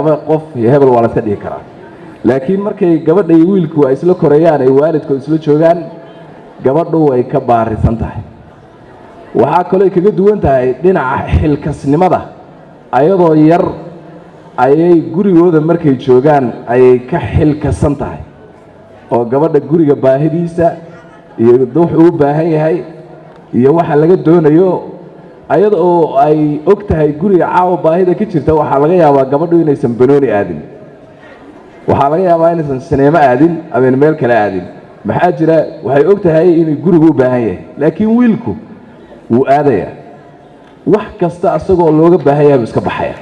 qof hebel waa la iska dhigi karaa laakiin markay gabadha iyo wiilku ay isla korayaan ay waalidku isla joogaan gabadhu way ka baarisan tahay waxa kale kaga duwan tahay dhinaca xilkasnimada ayadoo yar ayay gurigooda markay joogaan ayay ka xilkasan tahay oo gabadha guriga baahidiisa iyo wuxuu u baahan yahay iyo waxa laga doonayo ayadoo ay ogtahay guriga caawa baahida ka jirta waxa laga yaabaa gabadhu inaysan banooni aadin waxa laga yaabaa inaysan sinema aadin ama meel kale aadin maxaa jira waxay ogtahay in gurigu u baahan yahay laakiin wiilku wuu aadaya wax kasta asagoo looga baahan yahay iska baxaya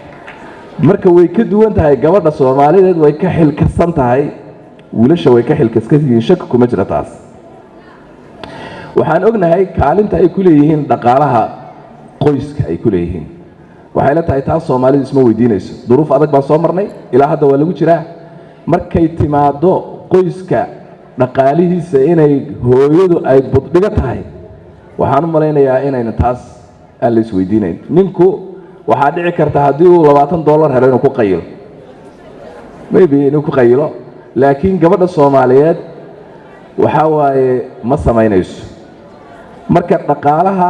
marka way ka duwan tahay gabadha Soomaaliyeed way ka xilkasan tahay wiilasha way ka xilkasan yihiin shaki kuma jira taas waxaan ognahay kaalinta ay ku leeyihiin dhaqaalaha qoyska ay ku leeyihiin waxay la tahay taas Soomaalidu isma weydiinayso duruuf adag baan soo marnay ilaa hadda waa lagu jiraa markay timaado qoyska dhaqaalihiisa inay hooyadu ay buddhiga tahay waxaan u maleynayaa inayna taas aan la isweydiinayn ninku waxa dhici karta hadii uu $20 helo inuu ku qaylo maybe inuu ku qaylo laakiin gabadha Soomaaliyeed waxa waaye ma sameynayso marka dhaqaalaha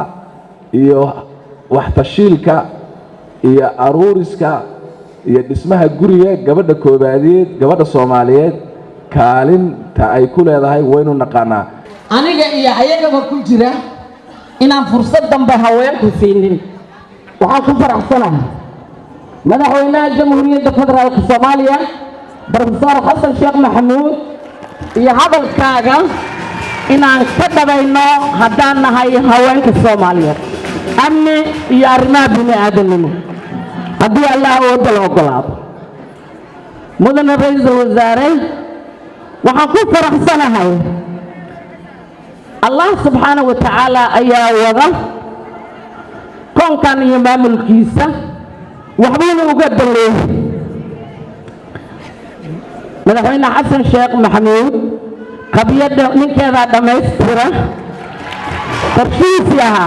iyo wax tashiilka iyo aruuriska iyo dhismaha guriga gabadha koobaadiyad gabadha Soomaaliyeed kaalinta ay ku leedahay waynu naqaanaa aniga iyo ayagaba ku jira inaan fursad dambe haweenku siinin waxaan ku faraxsanahay madaxweynaha jamhuuriyadda federaalka Soomaaliya Professor Xasan Sheekh Maxamuud iyo hadalkaaga inaan ka dhabayno haddaan nahay haweenka Soomaaliyeed amni iyo arrimaha bini'aadanimo haddii Allah uu ogolaado mudane ra'iisul wasaare waxaan ku faraxsanahay Allah subhanahu wa ta'ala ayaa wada koonkan iyo maamulkiisa waxbuu uga dalay madaxweyne Xasan Sheekh Maxamuud qabiyada ninkeeda dhameystira tartiibsiyaha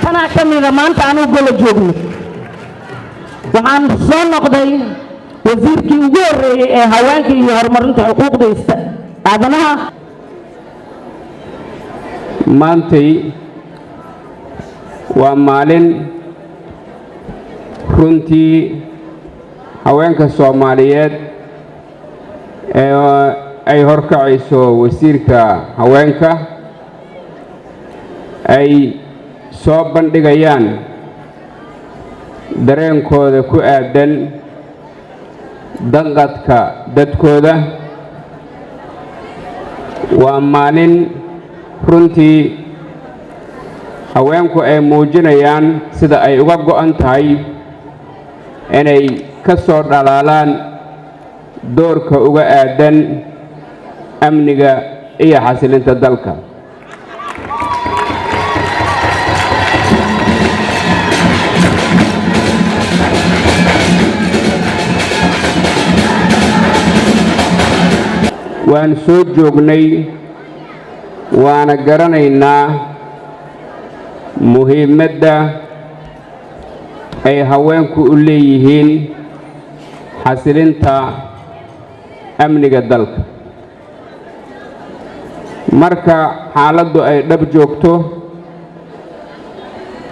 kana kamida maanta aanu golo joogno waxaan soo noqday wasiirkii ugu horeeyay ee haweenka iyo horumarinta xuquuqda aadanaha maantay waa maalin runtii haweenka Soomaaliyeed ay horkacayso wasiirka haweenka ay soo bandhigayaan dareenkooda ku aadan danqadka dadkooda waa maalin runtii haweenku ay muujinayaan sida ay uga go'an tahay inay ka soo dhalaalaan doorka uga aadan amniga iyo xasilinta dalka waan soo joognay waana garanaynaa muhiimadda ay haweenku u leeyihiin xasilinta amniga dalka marka xaaladdu ay dhab joogto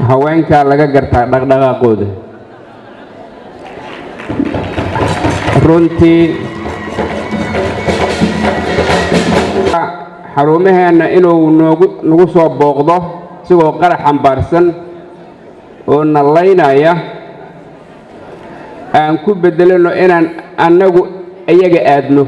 haweenka laga gartaa dhaqdhaqaaqooda runtii xarumaheena inuu nagu soo booqdo sigoo qarax xambaarsan oo nalaynaya aan ku bedelano inaan annagu iyaga aadno